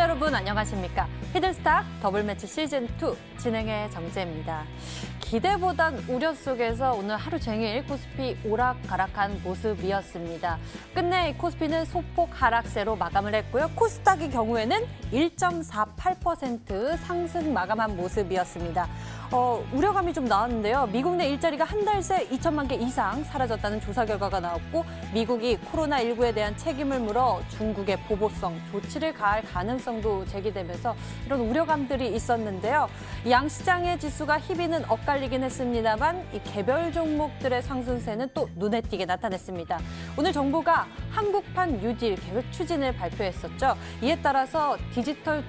여러분 안녕하십니까? 히든스탁 더블매치 시즌2 진행의 정재입니다. 기대보단 우려 속에서 오늘 하루 종일 코스피 오락가락한 모습이었습니다. 끝내 코스피는 소폭 하락세로 마감을 했고요. 코스닥의 경우에는 1.48% 상승 마감한 모습이었습니다. 우려감이 좀 나왔는데요. 미국 내 일자리가 한 달 새 2천만 개 이상 사라졌다는 조사 결과가 나왔고 미국이 코로나19에 대한 책임을 물어 중국의 보복성 조치를 가할 가능성도 제기되면서 이런 우려감들이 있었는데요. 양시장의 지수가 희비는 엇갈리긴 했습니다만 이 개별 종목들의 상승세는 또 눈에 띄게 나타냈습니다. 오늘 정부가 한국판 뉴딜 계획 추진을 발표했었죠. 이에 따라서 디지털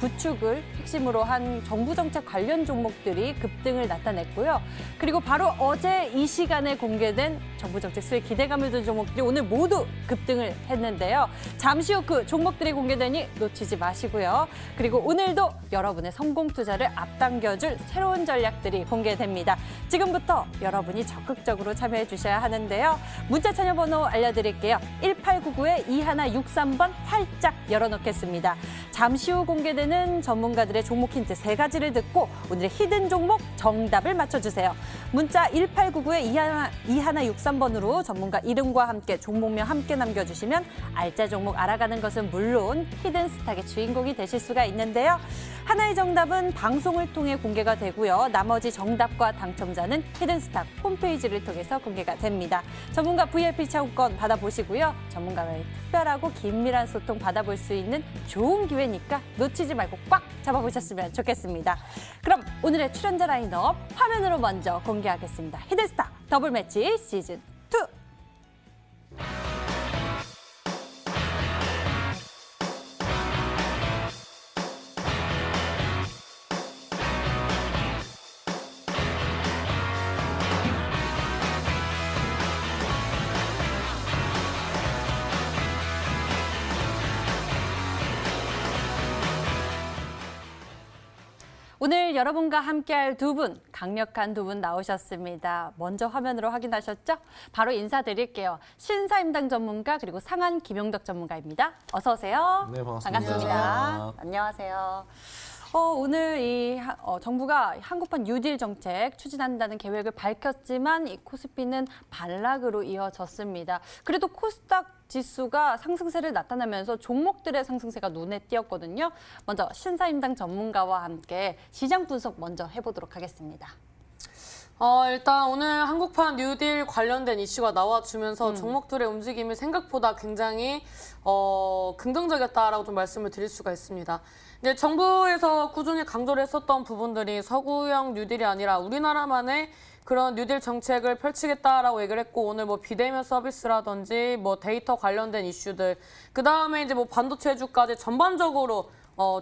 구축을 핵심으로 한 정부 정책 관련 종목들이 급등을 나타냈고요. 그리고 바로 어제 이 시간에 공개된 정부 정책 수혜 기대감을 둔 종목들이 오늘 모두 급등을 했는데요. 잠시 후 그 종목들이 공개되니 놓치지 마시고요. 그리고 오늘도 여러분의 성공 투자를 앞당겨줄 새로운 전략들이 공개됩니다. 지금부터 여러분이 적극적으로 참여해 주셔야 하는데요. 문자 참여 번호 알려드릴게요. 1899-2163번 활짝 열어놓겠습니다. 잠시 후 공개되는 전문가들의 종목 힌트 3가지를 듣고 오늘의 히든 종목 정답을 맞춰주세요. 문자 1899-2163번으로 전문가 이름과 함께 종목명 함께 남겨주시면 알짜 종목 알아가는 것은 물론 히든스탁의 주인공이 되실 수가 있는데요. 하나의 정답은 방송을 통해 공개가 되고요. 나머지 정답과 당첨자는 히든스탁 홈페이지를 통해서 공개가 됩니다. 전문가 VIP 차원권 받아보시고요. 전문가와의 특별하고 긴밀한 소통 받아볼 수 있는 좋은 기회니까 놓치지 말고 꽉 잡아보셨으면 좋겠습니다. 그럼 오늘의 출연자 라인업 화면으로 먼저 공개하겠습니다. 히든스탁 더블매치 시즌2. 오늘 여러분과 함께할 두 분, 강력한 두 분 나오셨습니다. 먼저 화면으로 확인하셨죠? 바로 인사드릴게요. 신사임당 전문가 그리고 상한 김용덕 전문가입니다. 어서 오세요. 네, 반갑습니다. 반갑습니다. 안녕하세요. 오늘 정부가 한국판 뉴딜 정책 추진한다는 계획을 밝혔지만 이 코스피는 반락으로 이어졌습니다. 그래도 코스닥 지수가 상승세를 나타내면서 종목들의 상승세가 눈에 띄었거든요. 먼저 신사임당 전문가와 함께 시장 분석 먼저 해보도록 하겠습니다. 일단 오늘 한국판 뉴딜 관련된 이슈가 나와주면서 종목들의 움직임이 생각보다 굉장히 긍정적이었다라고 좀 말씀을 드릴 수가 있습니다. 근데 정부에서 꾸준히 강조를 했었던 부분들이 서구형 뉴딜이 아니라 우리나라만의 그런 뉴딜 정책을 펼치겠다라고 얘기를 했고 오늘 뭐 비대면 서비스라든지 뭐 데이터 관련된 이슈들 그다음에 이제 뭐 반도체주까지 전반적으로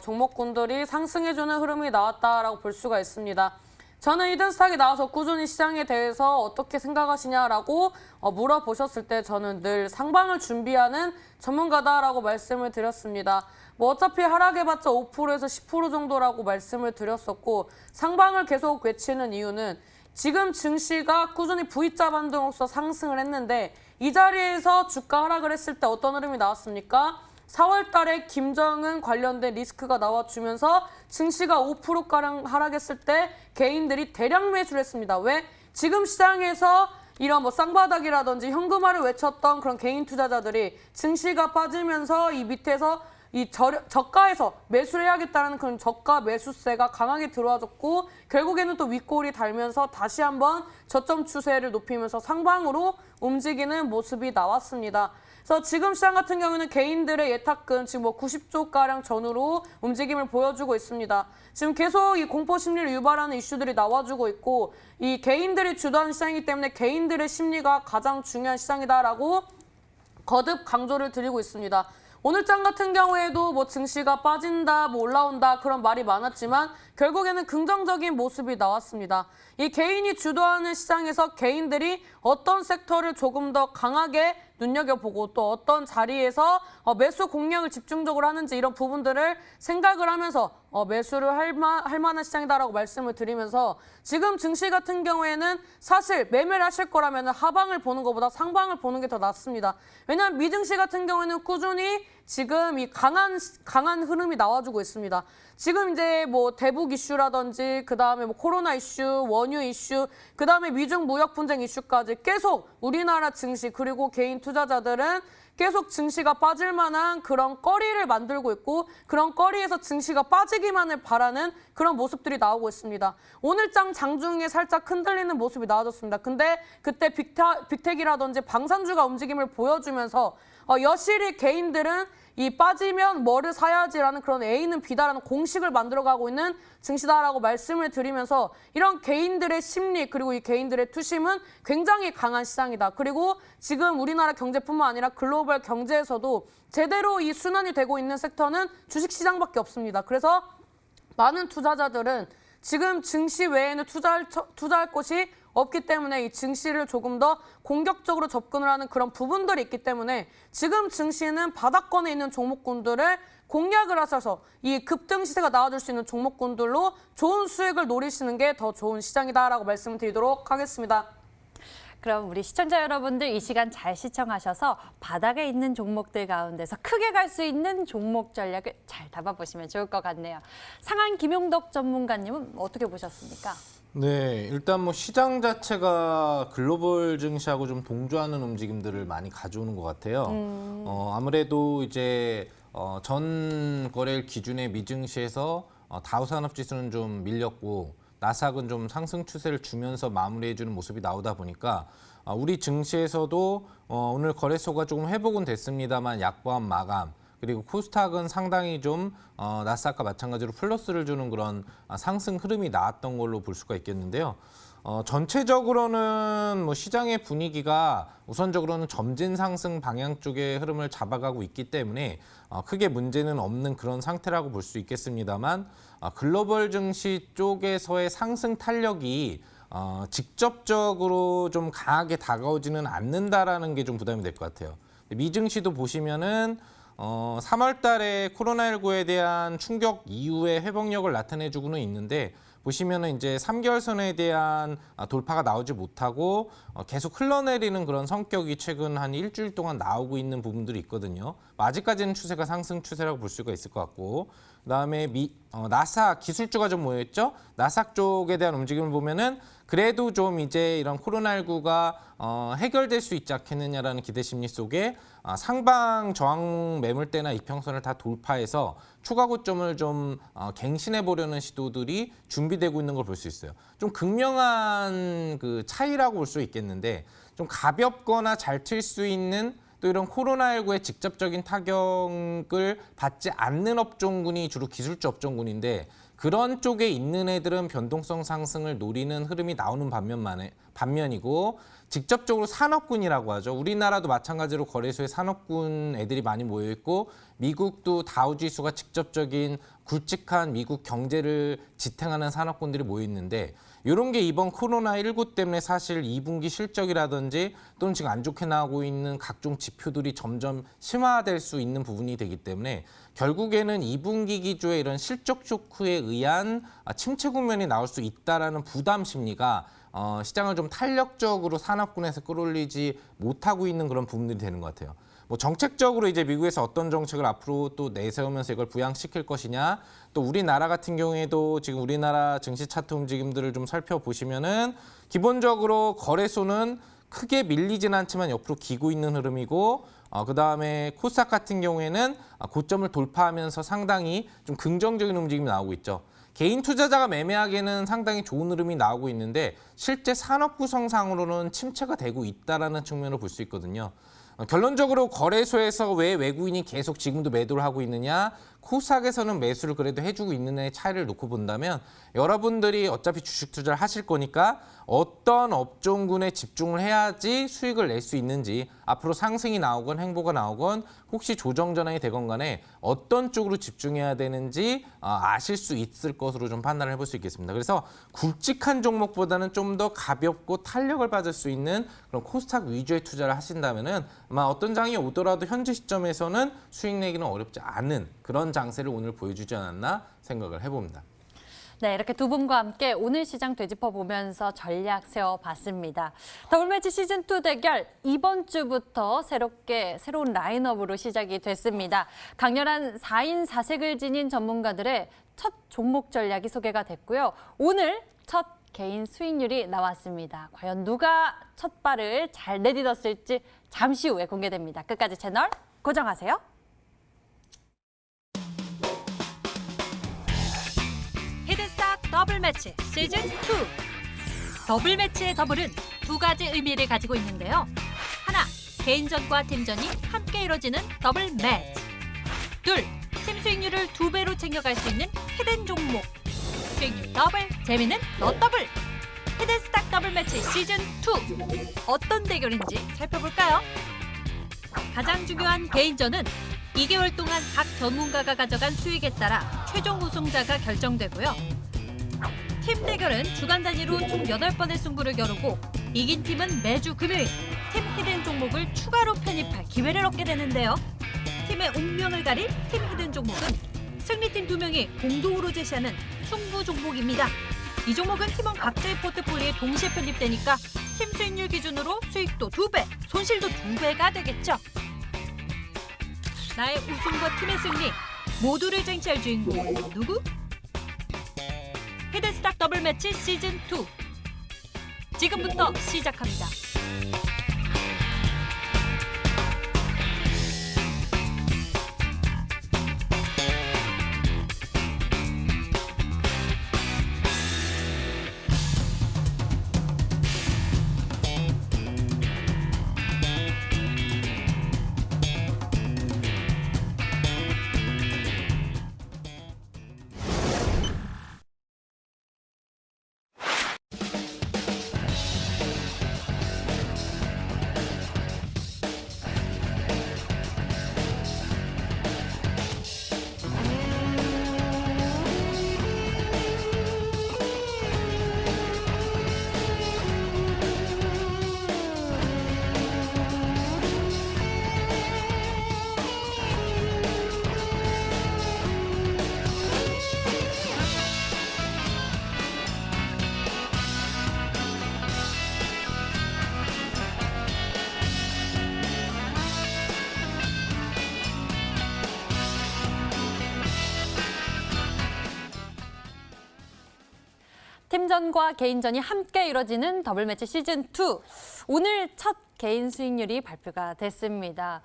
종목군들이 상승해주는 흐름이 나왔다라고 볼 수가 있습니다. 저는 히든스탁이 나와서 꾸준히 시장에 대해서 어떻게 생각하시냐라고 물어보셨을 때 저는 늘 상방을 준비하는 전문가다라고 말씀을 드렸습니다. 뭐 어차피 하락해봤자 5%에서 10% 정도라고 말씀을 드렸었고 상방을 계속 외치는 이유는 지금 증시가 꾸준히 V자 반등으로서 상승을 했는데 이 자리에서 주가 하락을 했을 때 어떤 흐름이 나왔습니까? 4월 달에 김정은 관련된 리스크가 나와주면서 증시가 5%가량 하락했을 때 개인들이 대량 매수를 했습니다. 왜? 지금 시장에서 이런 뭐 쌍바닥이라든지 현금화를 외쳤던 그런 개인 투자자들이 증시가 빠지면서 이 밑에서 이 저가에서 매수를 해야겠다는 그런 저가 매수세가 강하게 들어와줬고 결국에는 또 윗골이 달면서 다시 한번 저점 추세를 높이면서 상방으로 움직이는 모습이 나왔습니다. 그래서 지금 시장 같은 경우는 개인들의 예탁금 지금 뭐 90조가량 전후로 움직임을 보여주고 있습니다. 지금 계속 이 공포 심리를 유발하는 이슈들이 나와주고 있고 이 개인들이 주도하는 시장이기 때문에 개인들의 심리가 가장 중요한 시장이다라고 거듭 강조를 드리고 있습니다. 오늘장 같은 경우에도 뭐 증시가 빠진다, 뭐 올라온다 그런 말이 많았지만 결국에는 긍정적인 모습이 나왔습니다. 이 개인이 주도하는 시장에서 개인들이 어떤 섹터를 조금 더 강하게 눈여겨보고 또 어떤 자리에서 매수 공략을 집중적으로 하는지 이런 부분들을 생각을 하면서 매수를 할 만한 시장이다라고 말씀을 드리면서 지금 증시 같은 경우에는 사실 매매를 하실 거라면 하방을 보는 것보다 상방을 보는 게 더 낫습니다. 왜냐하면 미증시 같은 경우에는 꾸준히 지금 이 강한 흐름이 나와주고 있습니다. 지금 이제 뭐 대북 이슈라든지 그다음에 뭐 코로나 이슈, 원유 이슈, 그다음에 미중 무역 분쟁 이슈까지 계속 우리나라 증시 그리고 개인 투자자들은 계속 증시가 빠질 만한 그런 거리를 만들고 있고 그런 거리에서 증시가 빠지기만을 바라는 그런 모습들이 나오고 있습니다. 오늘장 장중에 살짝 흔들리는 모습이 나와줬습니다. 근데 그때 빅텍이라든지 방산주가 움직임을 보여주면서 여실히 개인들은 이 빠지면 뭐를 사야지라는 그런 A는 B다라는 공식을 만들어가고 있는 증시다라고 말씀을 드리면서 이런 개인들의 심리 그리고 이 개인들의 투심은 굉장히 강한 시장이다. 그리고 지금 우리나라 경제뿐만 아니라 글로벌 경제에서도 제대로 이 순환이 되고 있는 섹터는 주식시장밖에 없습니다. 그래서 많은 투자자들은 지금 증시 외에는 투자할 곳이 없기 때문에 이 증시를 조금 더 공격적으로 접근을 하는 그런 부분들이 있기 때문에 지금 증시는 바닥권에 있는 종목군들을 공략을 하셔서 이 급등 시세가 나와줄 수 있는 종목군들로 좋은 수익을 노리시는 게 더 좋은 시장이다라고 말씀을 드리도록 하겠습니다. 그럼 우리 시청자 여러분들 이 시간 잘 시청하셔서 바닥에 있는 종목들 가운데서 크게 갈 수 있는 종목 전략을 잘 잡아보시면 좋을 것 같네요. 상한 김용덕 전문가님은 어떻게 보셨습니까? 네, 일단 뭐 시장 자체가 글로벌 증시하고 좀 동조하는 움직임들을 많이 가져오는 것 같아요. 아무래도 이제 전 거래일 기준의 미증시에서 다우산업지수는 좀 밀렸고 나스닥은 좀 상승 추세를 주면서 마무리해주는 모습이 나오다 보니까 우리 증시에서도 오늘 거래소가 조금 회복은 됐습니다만 약보한 마감. 그리고 코스닥은 상당히 좀 나스닥과 마찬가지로 플러스를 주는 그런 상승 흐름이 나왔던 걸로 볼 수가 있겠는데요. 전체적으로는 뭐 시장의 분위기가 우선적으로는 점진 상승 방향 쪽의 흐름을 잡아가고 있기 때문에 크게 문제는 없는 그런 상태라고 볼 수 있겠습니다만 글로벌 증시 쪽에서의 상승 탄력이 직접적으로 좀 강하게 다가오지는 않는다라는 게 좀 부담이 될 것 같아요. 미증시도 보시면은 3월 달에 코로나19에 대한 충격 이후에 회복력을 나타내주고는 있는데 보시면은 이제 3개월 선에 대한 돌파가 나오지 못하고 계속 흘러내리는 그런 성격이 최근 한 일주일 동안 나오고 있는 부분들이 있거든요. 아직까지는 추세가 상승 추세라고 볼 수가 있을 것 같고 그다음에 나스닥 기술주가 좀 모여있죠. 나스닥 쪽에 대한 움직임을 보면은 그래도 좀 이제 이런 코로나19가 해결될 수 있지 않겠느냐라는 기대 심리 속에 상방 저항 매물대나 이평선을 다 돌파해서 추가 고점을 좀 갱신해 보려는 시도들이 준비되고 있는 걸 볼 수 있어요. 좀 극명한 그 차이라고 볼 수 있겠는데 좀 가볍거나 잘 튈 수 있는 또 이런 코로나19의 직접적인 타격을 받지 않는 업종군이 주로 기술주 업종군인데 그런 쪽에 있는 애들은 변동성 상승을 노리는 흐름이 나오는 반면이고 직접적으로 산업군이라고 하죠. 우리나라도 마찬가지로 거래소에 산업군 애들이 많이 모여있고 미국도 다우지수가 직접적인 굵직한 미국 경제를 지탱하는 산업군들이 모여있는데 이런 게 이번 코로나19 때문에 사실 2분기 실적이라든지 또는 지금 안 좋게 나오고 있는 각종 지표들이 점점 심화될 수 있는 부분이 되기 때문에 결국에는 2분기 기조의 이런 실적 쇼크에 의한 침체 국면이 나올 수 있다라는 부담 심리가 시장을 좀 탄력적으로 산업군에서 끌어올리지 못하고 있는 그런 부분들이 되는 것 같아요. 뭐 정책적으로 이제 미국에서 어떤 정책을 앞으로 또 내세우면서 이걸 부양시킬 것이냐, 또 우리나라 같은 경우에도 지금 우리나라 증시 차트 움직임들을 좀 살펴보시면은 기본적으로 거래소는 크게 밀리진 않지만 옆으로 기고 있는 흐름이고 그다음에 코스닥 같은 경우에는 고점을 돌파하면서 상당히 좀 긍정적인 움직임이 나오고 있죠. 개인 투자자가 매매하기에는 상당히 좋은 흐름이 나오고 있는데 실제 산업 구성상으로는 침체가 되고 있다는 측면을 볼 수 있거든요. 결론적으로 거래소에서 왜 외국인이 계속 지금도 매도를 하고 있느냐, 코스닥에서는 매수를 그래도 해주고 있느냐의 차이를 놓고 본다면 여러분들이 어차피 주식 투자를 하실 거니까 어떤 업종군에 집중을 해야지 수익을 낼 수 있는지 앞으로 상승이 나오건 행보가 나오건 혹시 조정 전환이 되건 간에 어떤 쪽으로 집중해야 되는지 아실 수 있을 것으로 좀 판단을 해볼 수 있겠습니다. 그래서 굵직한 종목보다는 좀 더 가볍고 탄력을 받을 수 있는 그런 코스닥 위주의 투자를 하신다면은 아마 어떤 장이 오더라도 현재 시점에서는 수익 내기는 어렵지 않은 그런 장세를 오늘 보여주지 않았나 생각을 해봅니다. 네, 이렇게 두 분과 함께 오늘 시장 되짚어보면서 전략 세워봤습니다. 더블매치 시즌2 대결 이번 주부터 새로운 라인업으로 시작이 됐습니다. 강렬한 4인 4색을 지닌 전문가들의 첫 종목 전략이 소개가 됐고요. 오늘 첫 개인 수익률이 나왔습니다. 과연 누가 첫 발을 잘 내딛었을지 잠시 후에 공개됩니다. 끝까지 채널 고정하세요. 히든스탁 더블 매치 시즌 2. 더블 매치의 더블은 두 가지 의미를 가지고 있는데요. 하나, 개인전과 팀전이 함께 이뤄지는 더블 매치. 둘, 팀 수익률을 2배로 챙겨갈 수 있는 히든 종목. 수익률 더블, 재미는 너 더블. 히든스탁 더블 매치 시즌 2. 어떤 대결인지 살펴볼까요? 가장 중요한 개인전은 2개월 동안 각 전문가가 가져간 수익에 따라 최종 우승자가 결정되고요. 팀 대결은 주간 단위로 총 8번의 승부를 겨루고 이긴 팀은 매주 금요일 팀 히든 종목을 추가로 편입할 기회를 얻게 되는데요. 팀의 운명을 가릴 팀 히든 종목은 승리팀 2명이 공동으로 제시하는 승부 종목입니다. 이 종목은 팀원 각자의 포트폴리오에 동시에 편입되니까 팀 수익률 기준으로 수익도 2배, 손실도 2배가 되겠죠. 나의 우승과 팀의 승리 모두를 쟁취할 주인공은 누구? 히든스탁 더블 매치 시즌 2 지금부터 시작합니다. 팀전과 개인전이 함께 이뤄지는 더블매치 시즌2. 오늘 첫 개인 수익률이 발표가 됐습니다.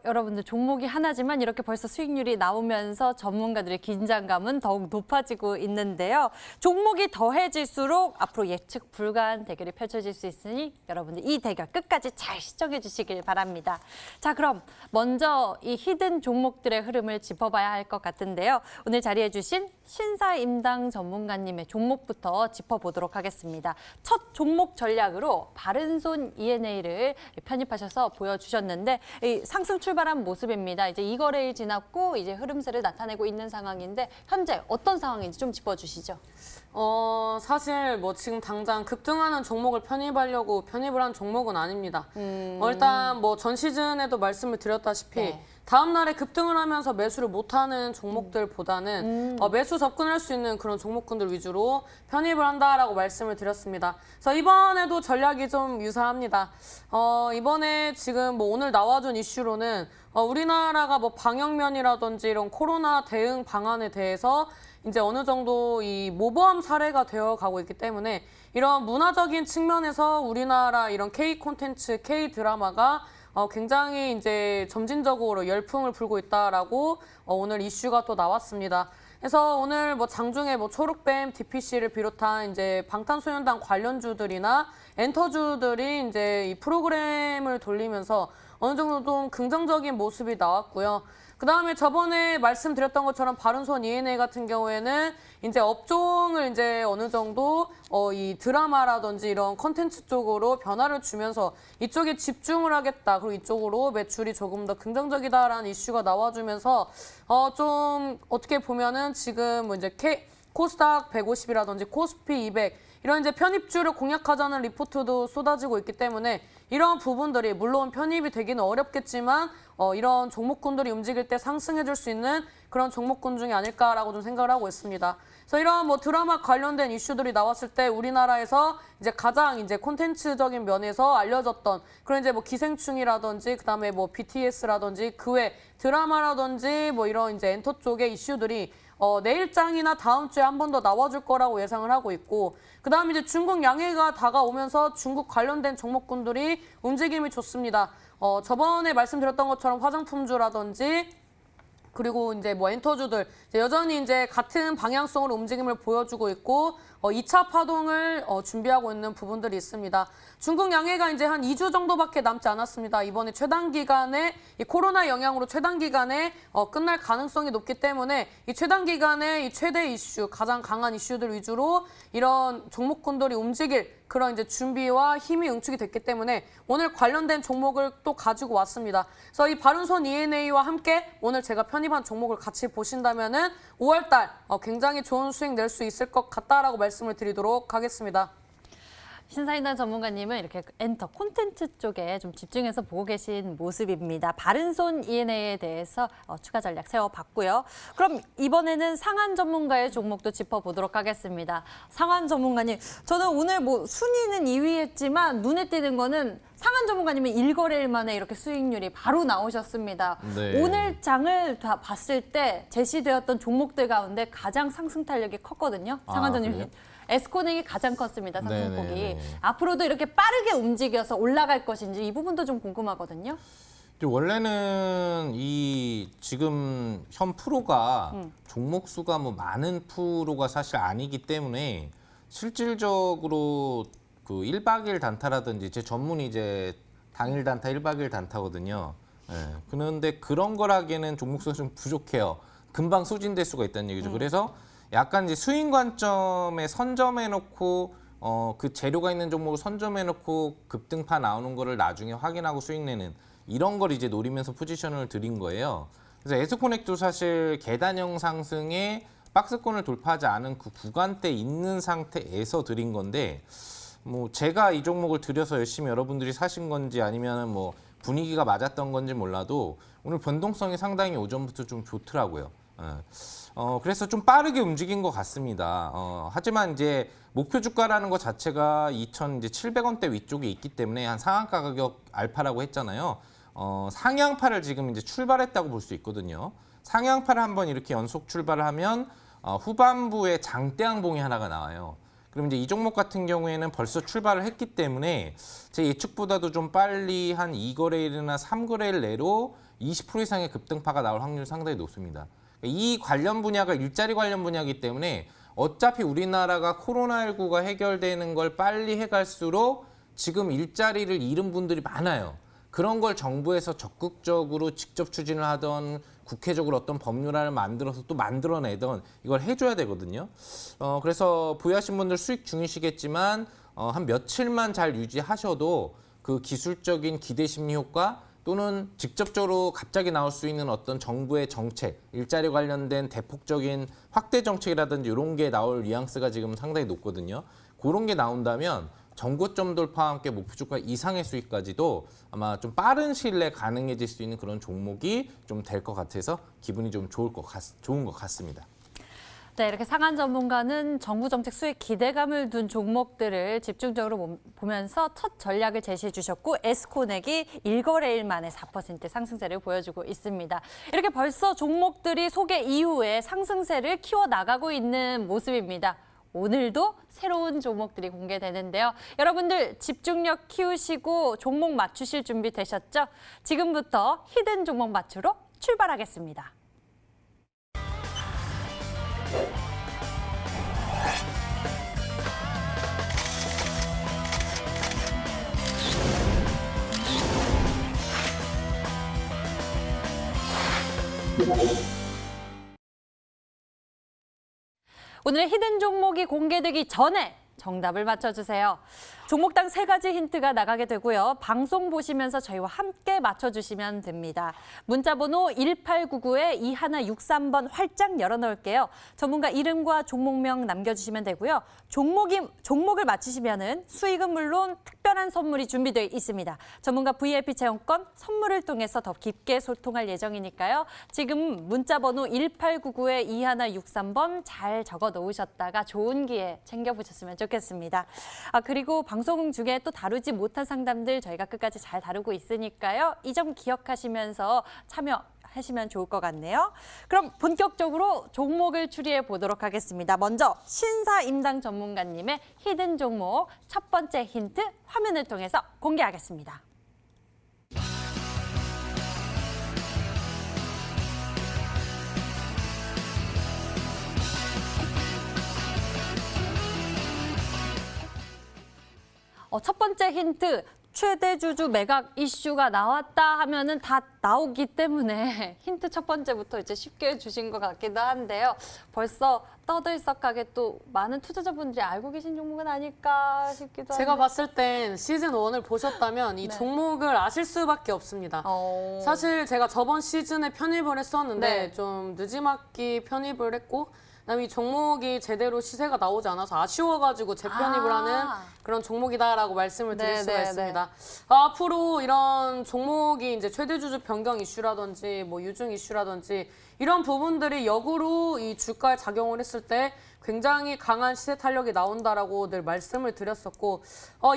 여러분들 종목이 하나지만 이렇게 벌써 수익률이 나오면서 전문가들의 긴장감은 더욱 높아지고 있는데요. 종목이 더해질수록 앞으로 예측 불가한 대결이 펼쳐질 수 있으니 여러분들 이 대결 끝까지 잘 시청해 주시길 바랍니다. 자, 그럼 먼저 이 히든 종목들의 흐름을 짚어봐야 할 것 같은데요. 오늘 자리해 주신 신사임당 전문가님의 종목부터 짚어보도록 하겠습니다. 첫 종목 전략으로 바른손 ENA를 편입하셔서 보여주셨는데 이 상승 출발한 모습입니다. 이제 2거래일 지났고 이제 흐름세를 나타내고 있는 상황인데 현재 어떤 상황인지 좀 짚어주시죠. 사실 뭐 지금 당장 급등하는 종목을 편입하려고 편입을 한 종목은 아닙니다. 일단 뭐 전 시즌에도 말씀을 드렸다시피 네. 다음 날에 급등을 하면서 매수를 못하는 종목들보다는 매수 접근할 수 있는 그런 종목군들 위주로 편입을 한다라고 말씀을 드렸습니다. 그래서 이번에도 전략이 좀 유사합니다. 이번에 지금 뭐 오늘 나와준 이슈로는 우리나라가 뭐 방역면이라든지 이런 코로나 대응 방안에 대해서 이제 어느 정도 이 모범 사례가 되어 가고 있기 때문에 이런 문화적인 측면에서 우리나라 이런 K 콘텐츠, K 드라마가 굉장히 이제 점진적으로 열풍을 불고 있다라고 오늘 이슈가 또 나왔습니다. 그래서 오늘 뭐 장중에 뭐 초록뱀, DPC를 비롯한 이제 방탄소년단 관련주들이나 엔터주들이 이제 이 프로그램을 돌리면서 어느 정도 좀 긍정적인 모습이 나왔고요. 그다음에 저번에 말씀드렸던 것처럼 바른손 ENA 같은 경우에는 이제 업종을 이제 어느 정도 이 드라마라든지 이런 컨텐츠 쪽으로 변화를 주면서 이쪽에 집중을 하겠다. 그리고 이쪽으로 매출이 조금 더 긍정적이다라는 이슈가 나와주면서 좀 어떻게 보면은 지금 뭐 이제 코스닥 150이라든지 코스피 200 이런 이제 편입주를 공략하자는 리포트도 쏟아지고 있기 때문에 이런 부분들이 물론 편입이 되기는 어렵겠지만 이런 종목군들이 움직일 때 상승해줄 수 있는 그런 종목군 중에 아닐까라고 좀 생각을 하고 있습니다. 그래서 이런 뭐 드라마 관련된 이슈들이 나왔을 때 우리나라에서 이제 가장 이제 콘텐츠적인 면에서 알려졌던 그런 이제 뭐 기생충이라든지 그다음에 뭐 BTS라든지 그 외 드라마라든지 뭐 이런 이제 엔터 쪽의 이슈들이 내일장이나 다음 주에 한 번 더 나와줄 거라고 예상을 하고 있고 그다음 이제 중국 양해가 다가오면서 중국 관련된 종목군들이 움직임이 좋습니다. 저번에 말씀드렸던 것처럼 화장품주라든지 그리고 이제 뭐 엔터주들 이제 여전히 이제 같은 방향성으로 움직임을 보여주고 있고 2차 파동을 준비하고 있는 부분들이 있습니다. 중국 양해가 이제 한 2주 정도밖에 남지 않았습니다. 이번에 최단 기간에 이 코로나 영향으로 최단 기간에 끝날 가능성이 높기 때문에 이 최단 기간에 이 최대 이슈, 가장 강한 이슈들 위주로 이런 종목군들이 움직일 그런 이제 준비와 힘이 응축이 됐기 때문에 오늘 관련된 종목을 또 가지고 왔습니다. 그래서 이 바른손 ENA와 함께 오늘 제가 편입한 종목을 같이 보신다면은 5월달 굉장히 좋은 수익 낼 수 있을 것 같다라고 말씀을 드리도록 하겠습니다. 신사임당 전문가님은 이렇게 엔터 콘텐츠 쪽에 좀 집중해서 보고 계신 모습입니다. 바른손 ENA에 대해서 추가 전략 세워봤고요. 그럼 이번에는 상한 전문가의 종목도 짚어보도록 하겠습니다. 상한 전문가님, 저는 오늘 뭐 순위는 2위 했지만 눈에 띄는 거는 상한 전문가님은 1거래일 만에 이렇게 수익률이 바로 나오셨습니다. 네. 오늘 장을 다 봤을 때 제시되었던 종목들 가운데 가장 상승 탄력이 컸거든요. 상한 전문가님. 그래요? 에스코넥이 가장 컸습니다. 상승폭이. 네네네. 앞으로도 이렇게 빠르게 움직여서 올라갈 것인지 이 부분도 좀 궁금하거든요. 원래는 이 지금 현 프로가 종목 수가 뭐 많은 프로가 사실 아니기 때문에 실질적으로 그 1박 2일 단타라든지 제 전문이 이제 당일 단타, 1박 2일 단타거든요. 예. 그런데 그런 걸 하기에는 종목 수가 좀 부족해요. 금방 소진될 수가 있다는 얘기죠. 그래서 약간 이제 수익 관점에 선점해 놓고 그 재료가 있는 종목을 선점해 놓고 급등파 나오는 거를 나중에 확인하고 수익 내는 이런 걸 이제 노리면서 포지션을 드린 거예요. 그래서 에스코넥도 사실 계단형 상승에 박스권을 돌파하지 않은 그 구간대 있는 상태에서 드린 건데 뭐 제가 이 종목을 들여서 열심히 여러분들이 사신 건지 아니면 뭐 분위기가 맞았던 건지 몰라도 오늘 변동성이 상당히 오전부터 좀 좋더라고요. 그래서 좀 빠르게 움직인 것 같습니다. 하지만 이제 목표 주가라는 것 자체가 2,700원대 위쪽에 있기 때문에 한 상한가 가격 알파라고 했잖아요. 상향파를 지금 이제 출발했다고 볼 수 있거든요. 상향파를 한번 이렇게 연속 출발을 하면 후반부에 장대양봉이 하나가 나와요. 그럼 이제 이 종목 같은 경우에는 벌써 출발을 했기 때문에 제 예측보다도 좀 빨리 한 2거래일이나 3거래일 내로 20% 이상의 급등파가 나올 확률이 상당히 높습니다. 이 관련 분야가 일자리 관련 분야이기 때문에 어차피 우리나라가 코로나19가 해결되는 걸 빨리 해갈수록 지금 일자리를 잃은 분들이 많아요. 그런 걸 정부에서 적극적으로 직접 추진을 하던 국회적으로 어떤 법률안을 만들어서 또 만들어내던 이걸 해줘야 되거든요. 그래서 보유하신 분들 수익 중이시겠지만 한 며칠만 잘 유지하셔도 그 기술적인 기대 심리 효과 또는 직접적으로 갑자기 나올 수 있는 어떤 정부의 정책, 일자리 관련된 대폭적인 확대 정책이라든지 이런 게 나올 뉘앙스가 지금 상당히 높거든요. 그런 게 나온다면 전고점 돌파와 함께 목표 주가 이상의 수익까지도 아마 좀 빠른 시일 내에 가능해질 수 있는 그런 종목이 좀 될 것 같아서 기분이 좀 좋은 것 같습니다. 네, 이렇게 상한 전문가는 정부 정책 수익 기대감을 둔 종목들을 집중적으로 보면서 첫 전략을 제시해 주셨고 에스코넥이 1거래일 만에 4% 상승세를 보여주고 있습니다. 이렇게 벌써 종목들이 소개 이후에 상승세를 키워나가고 있는 모습입니다. 오늘도 새로운 종목들이 공개되는데요. 여러분들 집중력 키우시고 종목 맞추실 준비 되셨죠? 지금부터 히든 종목 맞추러 출발하겠습니다. 오늘 히든 종목이 공개되기 전에 정답을 맞춰주세요. 종목당 3가지 힌트가 나가게 되고요. 방송 보시면서 저희와 함께 맞춰주시면 됩니다. 문자번호 1899-2163번 활짝 열어놓을게요. 전문가 이름과 종목명 남겨주시면 되고요. 종목을 맞히시면은 수익은 물론 특별한 선물이 준비되어 있습니다. 전문가 VIP 체험권 선물을 통해서 더 깊게 소통할 예정이니까요. 지금 문자번호 1899-2163번 잘 적어 놓으셨다가 좋은 기회 챙겨보셨으면 좋겠습니다. 그리고 방송 중에 또 다루지 못한 상담들 저희가 끝까지 잘 다루고 있으니까요. 이 점 기억하시면서 참여하시면 좋을 것 같네요. 그럼 본격적으로 종목을 추리해 보도록 하겠습니다. 먼저 신사임당 전문가님의 히든 종목 첫 번째 힌트 화면을 통해서 공개하겠습니다. 첫 번째 힌트, 최대 주주 매각 이슈가 나왔다 하면은 다 나오기 때문에 힌트 첫 번째부터 이제 쉽게 주신 것 같기도 한데요. 벌써 떠들썩하게 또 많은 투자자분들이 알고 계신 종목은 아닐까 싶기도 제가 한데. 봤을 땐 시즌 1을 보셨다면 이 네. 종목을 아실 수밖에 없습니다. 사실 제가 저번 시즌에 편입을 했었는데 네. 좀 늦지막히 편입을 했고 그다음에 이 종목이 제대로 시세가 나오지 않아서 아쉬워가지고 재편입을 하는 그런 종목이다라고 말씀을 드릴 네, 수가 네, 있습니다. 앞으로 이런 종목이 이제 최대주주 변경 이슈라든지 뭐 유증 이슈라든지 이런 부분들이 역으로 이 주가에 작용을 했을 때 굉장히 강한 시세 탄력이 나온다라고 늘 말씀을 드렸었고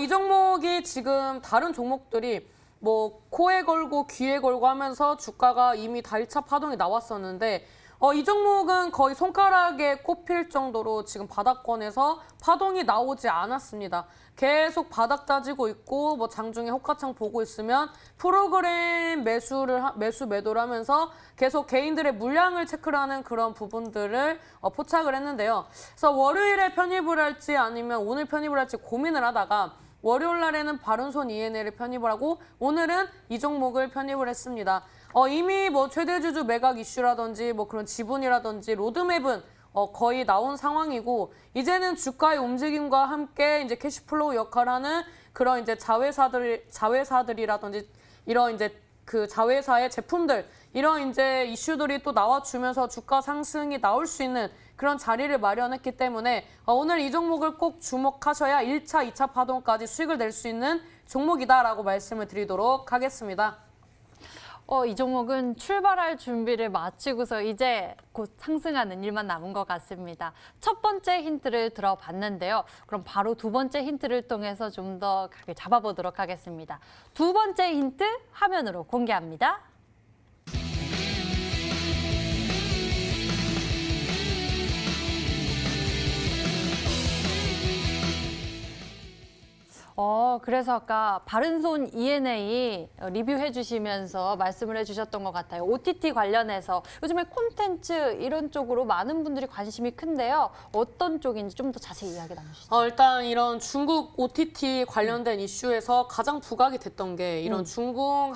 이 종목이 지금 다른 종목들이 뭐 코에 걸고 귀에 걸고 하면서 주가가 이미 다 1차 파동이 나왔었는데 이 종목은 거의 손가락에 꼽힐 정도로 지금 바닥권에서 파동이 나오지 않았습니다. 계속 바닥 다지고 있고 뭐 장중에 호가창 보고 있으면 프로그램 매수 매도를 하면서 계속 개인들의 물량을 체크를 하는 그런 부분들을 포착을 했는데요. 그래서 월요일에 편입을 할지 아니면 오늘 편입을 할지 고민을 하다가 월요일 날에는 바른손 ENL을 편입을 하고 오늘은 이 종목을 편입을 했습니다. 이미 뭐 최대주주 매각 이슈라든지 뭐 그런 지분이라든지 로드맵은 거의 나온 상황이고 이제는 주가의 움직임과 함께 이제 캐시플로우 역할을 하는 그런 이제 자회사들이라든지 이런 이제 그 자회사의 제품들 이런 이제 이슈들이 또 나와주면서 주가 상승이 나올 수 있는 그런 자리를 마련했기 때문에 오늘 이 종목을 꼭 주목하셔야 1차, 2차 파동까지 수익을 낼 수 있는 종목이다라고 말씀을 드리도록 하겠습니다. 이 종목은 출발할 준비를 마치고서 이제 곧 상승하는 일만 남은 것 같습니다. 첫 번째 힌트를 들어봤는데요. 그럼 바로 두 번째 힌트를 통해서 좀 더 각을 잡아보도록 하겠습니다. 두 번째 힌트 화면으로 공개합니다. 그래서 아까 바른손 ENA 리뷰해 주시면서 말씀을 해주셨던 것 같아요. OTT 관련해서 요즘에 콘텐츠 이런 쪽으로 많은 분들이 관심이 큰데요. 어떤 쪽인지 좀 더 자세히 이야기 나누시죠. 일단 이런 중국 OTT 관련된 이슈에서 가장 부각이 됐던 게 이런 중국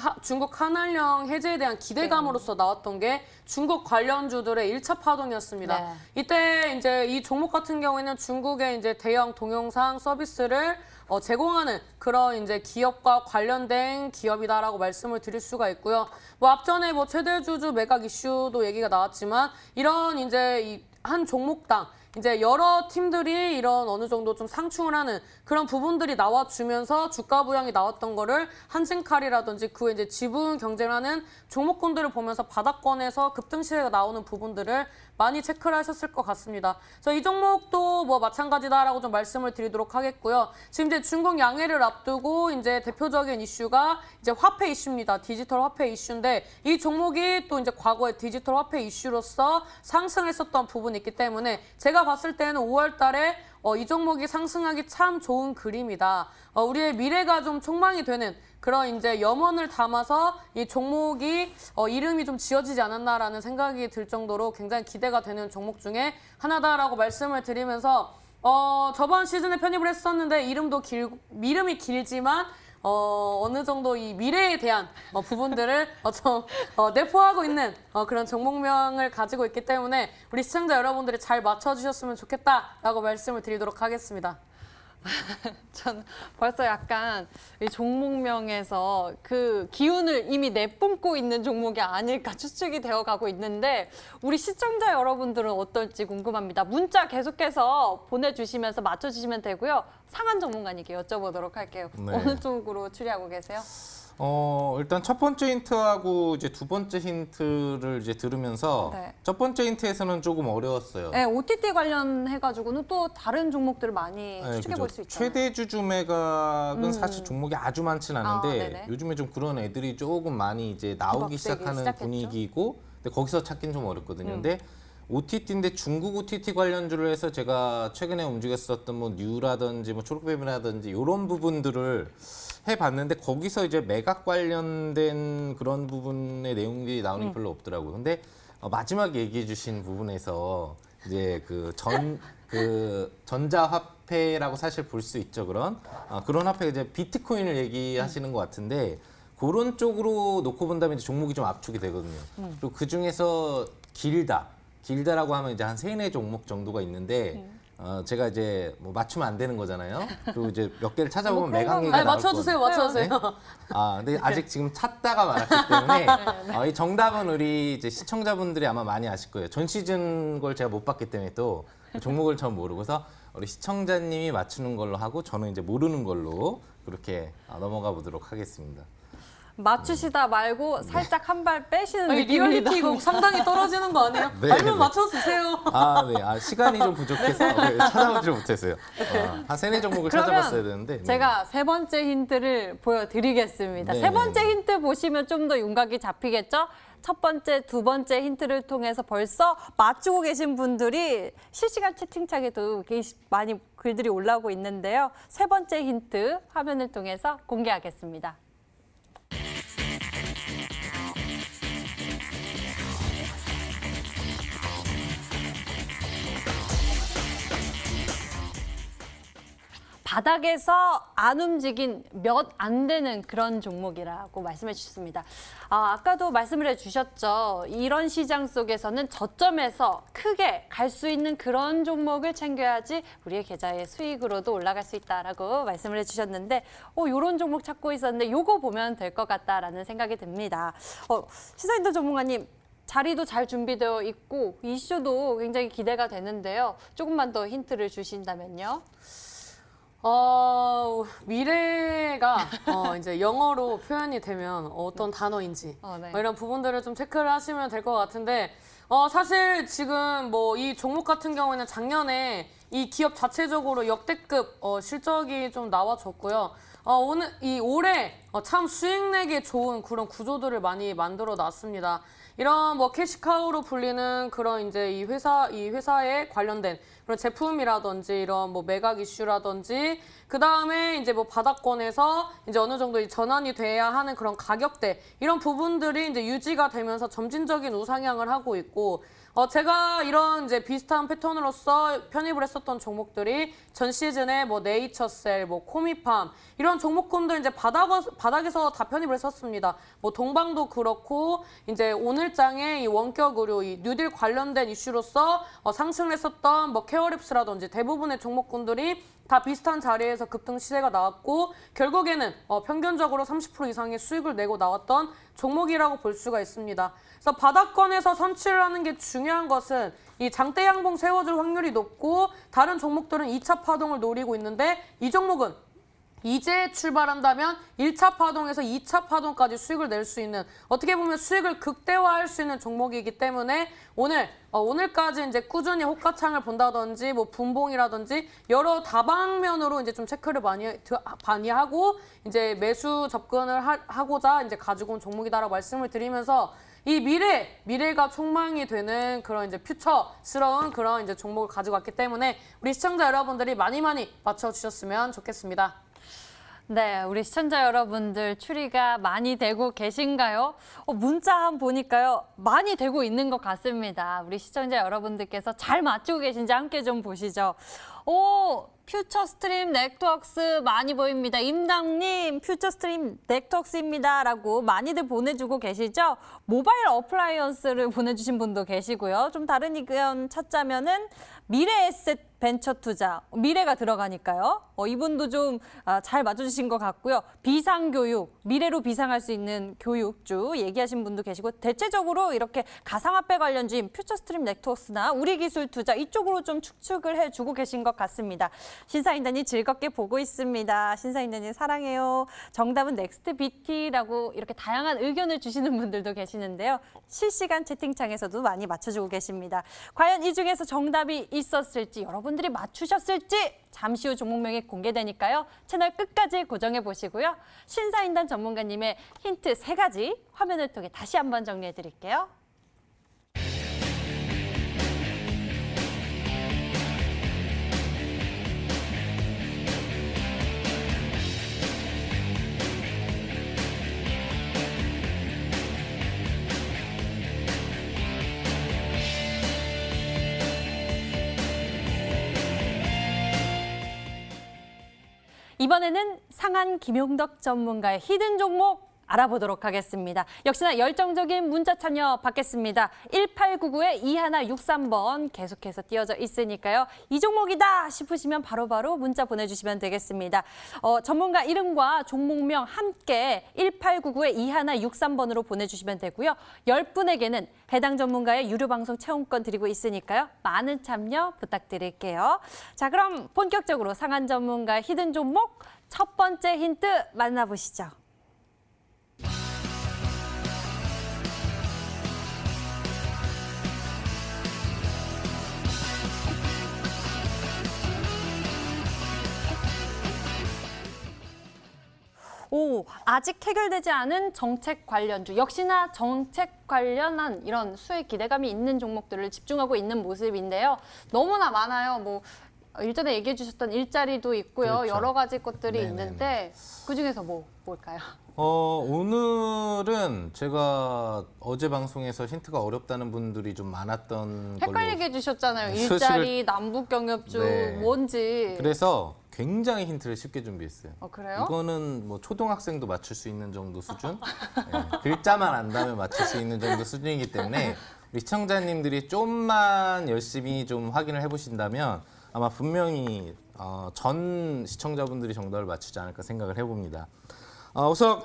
한한령 해제에 대한 기대감으로서 나왔던 게 중국 관련주들의 1차 파동이었습니다. 네. 이때 이제 이 종목 같은 경우에는 중국의 이제 대형 동영상 서비스를 제공하는 그런 이제 기업과 관련된 기업이다라고 말씀을 드릴 수가 있고요. 뭐 앞전에 뭐 최대주주 매각 이슈도 얘기가 나왔지만 이런 이제 이 한 종목당 이제 여러 팀들이 이런 어느 정도 좀 상충을 하는 그런 부분들이 나와주면서 주가 부양이 나왔던 거를 한진칼이라든지 그 이제 지분 경쟁하는 종목군들을 보면서 바닥권에서 급등시세가 나오는 부분들을 많이 체크를 하셨을 것 같습니다. 그래서 이 종목도 뭐 마찬가지다라고 좀 말씀을 드리도록 하겠고요. 지금 이제 중국 양해를 앞두고 이제 대표적인 이슈가 이제 화폐 이슈입니다. 디지털 화폐 이슈인데 이 종목이 또 이제 과거에 디지털 화폐 이슈로서 상승했었던 부분이 있기 때문에 제가 봤을 때는 5월 달에 이 종목이 상승하기 참 좋은 그림이다. 우리의 미래가 좀 촉망이 되는 그런 이제 염원을 담아서 이 종목이 이름이 좀 지어지지 않았나라는 생각이 들 정도로 굉장히 기대가 되는 종목 중에 하나다라고 말씀을 드리면서 저번 시즌에 편입을 했었는데 이름이 길지만 어느 정도 이 미래에 대한 부분들을 좀 내포하고 있는 그런 종목명을 가지고 있기 때문에 우리 시청자 여러분들이 잘 맞춰주셨으면 좋겠다라고 말씀을 드리도록 하겠습니다. 전 벌써 약간 이 종목명에서 그 기운을 이미 내뿜고 있는 종목이 아닐까 추측이 되어 가고 있는데 우리 시청자 여러분들은 어떨지 궁금합니다. 문자 계속해서 보내주시면서 맞춰주시면 되고요. 상한 전문가님께 여쭤보도록 할게요. 네. 어느 쪽으로 추리하고 계세요? 일단 첫 번째 힌트하고 이제 두 번째 힌트를 이제 들으면서 네. 첫 번째 힌트에서는 조금 어려웠어요. 네, OTT 관련해가지고는 또 다른 종목들을 많이 네, 추측해 그죠. 볼 수 있잖아요. 최대 주주 매각은 사실 종목이 아주 많지는 않은데 네네. 요즘에 좀 그런 애들이 조금 많이 이제 나오기 부각되기 시작하는 시작했죠. 분위기고 근데 거기서 찾기는 좀 어렵거든요. 음. 근데 OTT인데 중국 OTT 관련주를 해서 제가 최근에 움직였었던 뭐 뉴라든지 뭐 초록뱀이라든지 이런 부분들을 해봤는데 거기서 이제 매각 관련된 그런 부분의 내용들이 나오는 게 별로 없더라고요. 근데 마지막에 얘기해 주신 부분에서 이제 그 전자화폐라고 사실 볼 수 있죠. 그런 화폐 이제 비트코인을 얘기하시는 것 같은데 그런 쪽으로 놓고 본다면 이제 종목이 좀 압축이 되거든요. 그리고 그 중에서 길다라고 하면 이제 한 3-4 종목 정도가 있는데 제가 이제 뭐 맞추면 안 되는 거잖아요. 그리고 이제 몇 개를 찾아보면 매각 얘기가 아니, 나올 맞춰주세요, 거거든요. 맞춰주세요. 근데 아직 지금 찾다가 말았기 때문에 이 정답은 우리 이제 시청자분들이 아마 많이 아실 거예요. 전 시즌 걸 제가 못 봤기 때문에 또 종목을 전 모르고서 우리 시청자님이 맞추는 걸로 하고 저는 이제 모르는 걸로 그렇게 넘어가 보도록 하겠습니다. 맞추시다 말고 살짝 한 발 빼시는 아니, 느낌입니다. 리얼리티 이거 상당히 떨어지는 거 아니에요? 네, 아니면 네. 맞춰주세요. 네. 시간이 좀 부족해서 찾아보지 못했어요. 한 3-4 종목을 찾아봤어야 되는데. 제가 세 번째 힌트를 보여드리겠습니다. 네, 세 번째 네. 힌트 보시면 좀 더 윤곽이 잡히겠죠? 첫 번째, 두 번째 힌트를 통해서 벌써 맞추고 계신 분들이 실시간 채팅창에도 많이 글들이 올라오고 있는데요. 세 번째 힌트 화면을 통해서 공개하겠습니다. 바닥에서 안 움직인 몇 안 되는 그런 종목이라고 말씀해 주셨습니다. 아까도 말씀을 해주셨죠. 이런 시장 속에서는 저점에서 크게 갈 수 있는 그런 종목을 챙겨야지 우리의 계좌의 수익으로도 올라갈 수 있다라고 말씀을 해주셨는데 이런 종목 찾고 있었는데 요거 보면 될 것 같다라는 생각이 듭니다. 시사인터 전문가님. 자리도 잘 준비되어 있고 이슈도 굉장히 기대가 되는데요. 조금만 더 힌트를 주신다면요. 미래가 이제 영어로 표현이 되면 어떤 단어인지 네. 이런 부분들을 좀 체크를 하시면 될 것 같은데 사실 지금 뭐 이 종목 같은 경우에는 작년에 이 기업 자체적으로 역대급 실적이 좀 나와줬고요. 올해 참 수익 내기 좋은 그런 구조들을 많이 만들어 놨습니다. 이런 뭐 캐시카우로 불리는 그런 이제 이 회사에 관련된 그런 제품이라든지 이런 뭐 매각 이슈라든지 그 다음에 이제 뭐 바닥권에서 이제 어느 정도 전환이 돼야 하는 그런 가격대 이런 부분들이 이제 유지가 되면서 점진적인 우상향을 하고 있고 제가 이런 이제 비슷한 패턴으로서 편입을 했었던 종목들이 전 시즌에 뭐 네이처셀, 뭐 코미팜 이런 종목군들 이제 바닥에서 다 편입을 했었습니다. 뭐 동방도 그렇고 이제 오늘장에 이 원격 의료, 이 뉴딜 관련된 이슈로서 상승을 했었던 뭐 케어랩스라든지 대부분의 종목군들이 다 비슷한 자리에서 급등 시세가 나왔고 결국에는 평균적으로 30% 이상의 수익을 내고 나왔던 종목이라고 볼 수가 있습니다. 그래서 바닥권에서 선취를 하는 게 중요한 것은 이 장대 양봉 세워줄 확률이 높고 다른 종목들은 2차 파동을 노리고 있는데 이 종목은 이제 출발한다면 1차 파동에서 2차 파동까지 수익을 낼 수 있는 어떻게 보면 수익을 극대화할 수 있는 종목이기 때문에 오늘까지 이제 꾸준히 호가창을 본다든지 뭐 분봉이라든지 여러 다방면으로 이제 좀 체크를 많이 하고 이제 매수 접근을 하고자 이제 가지고 온 종목이다라고 말씀을 드리면서 이 미래가 촉망이 되는 그런 이제 퓨처스러운 그런 이제 종목을 가지고 왔기 때문에 우리 시청자 여러분들이 많이 맞춰주셨으면 좋겠습니다. 네, 우리 시청자 여러분들 추리가 많이 되고 계신가요? 문자 한번 보니까요. 많이 되고 있는 것 같습니다. 우리 시청자 여러분들께서 잘 맞추고 계신지 함께 좀 보시죠. 오, 퓨처스트림 네트워크스 많이 보입니다. 임당님, 퓨처스트림 네트워크스입니다. 라고 많이들 보내주고 계시죠? 모바일 어플라이언스를 보내주신 분도 계시고요. 좀 다른 의견 찾자면은 미래에셋 벤처 투자, 미래가 들어가니까요. 이분도 좀 잘 맞춰주신 것 같고요. 비상교육, 미래로 비상할 수 있는 교육주 얘기하신 분도 계시고 대체적으로 이렇게 가상화폐 관련주인 퓨처스트림 네트워크스나 우리기술투자 이쪽으로 좀 축축을 해주고 계신 것 같습니다. 신사임당님 즐겁게 보고 있습니다. 신사임당님 사랑해요. 정답은 넥스트비티라고 이렇게 다양한 의견을 주시는 분들도 계시는데요. 실시간 채팅창에서도 많이 맞춰주고 계십니다. 과연 이 중에서 정답이 있었을지 여러분들이 맞추셨을지 잠시 후 종목명이 공개되니까요. 채널 끝까지 고정해 보시고요. 신사임당 전문가님의 힌트 3가지 화면을 통해 다시 한번 정리해 드릴게요. 이번에는 상한 김용덕 전문가의 히든 종목 알아보도록 하겠습니다. 역시나 열정적인 문자 참여 받겠습니다. 1899-2163번 계속해서 띄어져 있으니까요. 이 종목이다 싶으시면 바로바로 문자 보내주시면 되겠습니다. 전문가 이름과 종목명 함께 1899-2163번으로 보내주시면 되고요. 10분에게는 해당 전문가의 유료 방송 체험권 드리고 있으니까요. 많은 참여 부탁드릴게요. 자, 그럼 본격적으로 상한 전문가의 히든 종목 첫 번째 힌트 만나보시죠. 오, 아직 해결되지 않은 정책 관련주, 역시나 정책 관련한 이런 수익 기대감이 있는 종목들을 집중하고 있는 모습인데요. 너무나 많아요. 뭐 일전에 얘기해 주셨던 일자리도 있고요. 그렇죠. 여러 가지 것들이 네네네. 있는데 그중에서 뭘까요? 오늘은 제가 어제 방송에서 힌트가 어렵다는 분들이 좀 많았던 걸로 헷갈리게 해주셨잖아요. 네, 일자리, 남북경협주, 네. 뭔지. 그래서 굉장히 힌트를 쉽게 준비했어요. 그래요? 이거는 뭐 초등학생도 맞출 수 있는 정도 수준? 네, 글자만 안다면 맞출 수 있는 정도 수준이기 때문에 우리 시청자님들이 좀만 열심히 좀 확인을 해보신다면 아마 분명히 전 시청자분들이 정답을 맞추지 않을까 생각을 해봅니다. 우선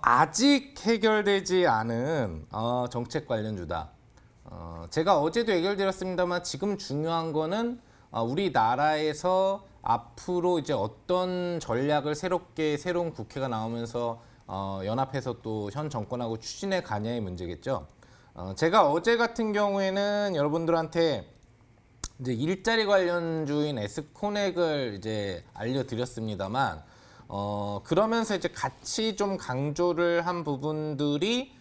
아직 해결되지 않은 정책 관련주다. 제가 어제도 얘기를 드렸습니다만 지금 중요한 거는 우리나라에서 앞으로 이제 어떤 전략을 새로운 국회가 나오면서 연합해서 또 현 정권하고 추진해 가냐의 문제겠죠. 제가 어제 같은 경우에는 여러분들한테 이제 일자리 관련주인 에스코넥을 이제 알려드렸습니다만 그러면서 이제 같이 좀 강조를 한 부분들이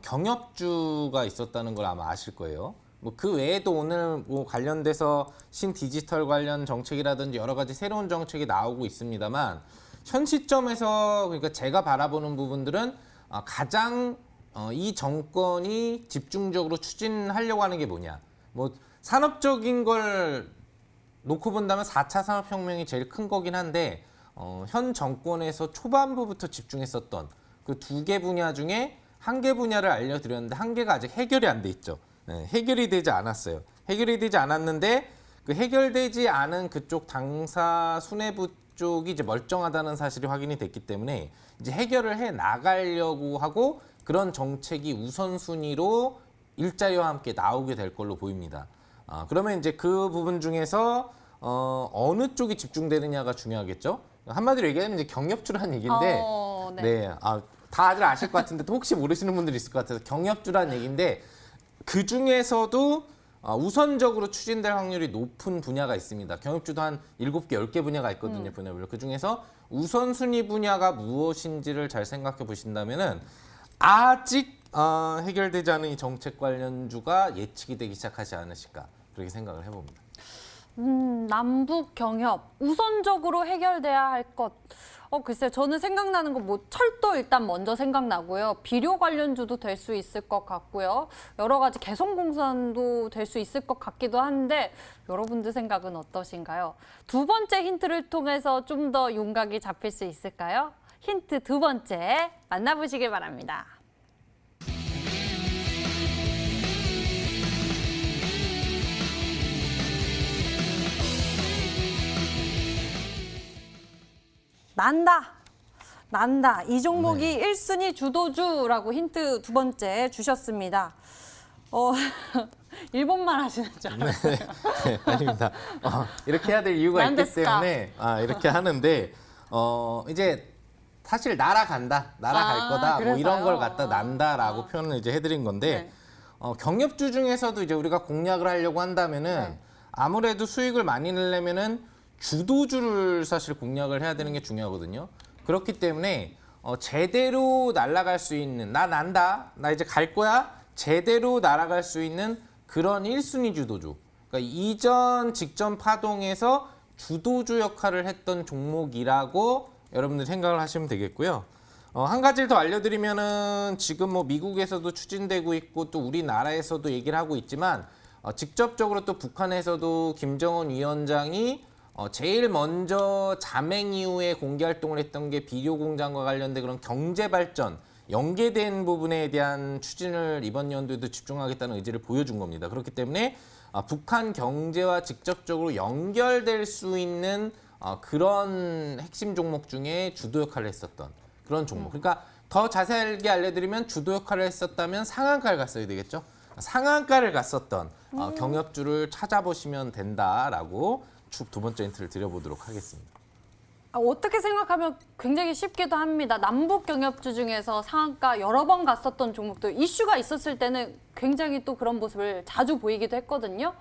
경협주가 있었다는 걸 아마 아실 거예요. 뭐 그 외에도 오늘 뭐 관련돼서 신디지털 관련 정책이라든지 여러 가지 새로운 정책이 나오고 있습니다만 현 시점에서 그러니까 제가 바라보는 부분들은 가장 이 정권이 집중적으로 추진하려고 하는 게 뭐냐. 뭐 산업적인 걸 놓고 본다면 4차 산업혁명이 제일 큰 거긴 한데 현 정권에서 초반부부터 집중했었던 그 2개 분야 중에 1개 분야를 알려드렸는데 1개가 아직 해결이 안 돼 있죠. 네, 해결이 되지 않았어요. 해결이 되지 않았는데 그 해결되지 않은 그쪽 당사 수뇌부 쪽이 이제 멀쩡하다는 사실이 확인이 됐기 때문에 이제 해결을 해 나가려고 하고 그런 정책이 우선순위로 일자리와 함께 나오게 될 걸로 보입니다. 그러면 이제 그 부분 중에서 어느 쪽이 집중되느냐가 중요하겠죠. 한마디로 얘기하면 이제 경협주라는 얘기인데, 네, 다들 아실 것 같은데 또 혹시 모르시는 분들이 있을 것 같아서 경협주라는 얘기인데 그 중에서도 우선적으로 추진될 확률이 높은 분야가 있습니다. 경협주도 한 7개, 10개 분야가 있거든요. 분야별로. 그 중에서 우선순위 분야가 무엇인지를 잘 생각해 보신다면은 아직 해결되지 않은 이 정책 관련주가 예측이 되기 시작하지 않으실까 그렇게 생각을 해봅니다. 남북 경협 우선적으로 해결돼야 할 것. 글쎄 저는 생각나는 거 뭐 철도 일단 먼저 생각나고요. 비료 관련주도 될 수 있을 것 같고요. 여러 가지 개성공단도 될 수 있을 것 같기도 한데 여러분들 생각은 어떠신가요? 두 번째 힌트를 통해서 좀 더 윤곽이 잡힐 수 있을까요? 힌트 두 번째 만나보시길 바랍니다. 난다. 이 종목이 1순위 주도주라고 힌트 두 번째 주셨습니다. 일본말 하시는 줄 알았어요. 네, 아닙니다. 이렇게 해야 될 이유가 있기 난데스까? 때문에 이렇게 하는데 이제 사실 날아갈 거다 뭐 이런 그래서요? 걸 갖다 난다라고 표현을 이제 해드린 건데 경협주 중에서도 이제 우리가 공략을 하려고 한다면은 아무래도 수익을 많이 내려면은 주도주를 사실 공략을 해야 되는 게 중요하거든요. 그렇기 때문에 제대로 날아갈 수 있는 나 이제 갈 거야 제대로 날아갈 수 있는 그런 1순위 주도주. 그러니까 이전 직전 파동에서 주도주 역할을 했던 종목이라고 여러분들 생각을 하시면 되겠고요. 한 가지를 더 알려드리면은 지금 뭐 미국에서도 추진되고 있고 또 우리나라에서도 얘기를 하고 있지만 직접적으로 또 북한에서도 김정은 위원장이 제일 먼저 잠행 이후에 공개 활동을 했던 게 비료 공장과 관련된 그런 경제 발전, 연계된 부분에 대한 추진을 이번 연도에도 집중하겠다는 의지를 보여준 겁니다. 그렇기 때문에 북한 경제와 직접적으로 연결될 수 있는 그런 핵심 종목 중에 주도 역할을 했었던 그런 종목. 그러니까 더 자세하게 알려드리면 주도 역할을 했었다면 상한가를 갔어야 되겠죠. 상한가를 갔었던 경협주를 찾아보시면 된다라고 두 번째 힌트를 드려보도록 하겠습니다. 어떻게 생각하면 굉장히 쉽기도 합니다. 남북 경협주 중에서 상한가 여러 번 갔었던 종목도 이슈가 있었을 때는 굉장히 또 그런 모습을 자주 보이기도 했거든요.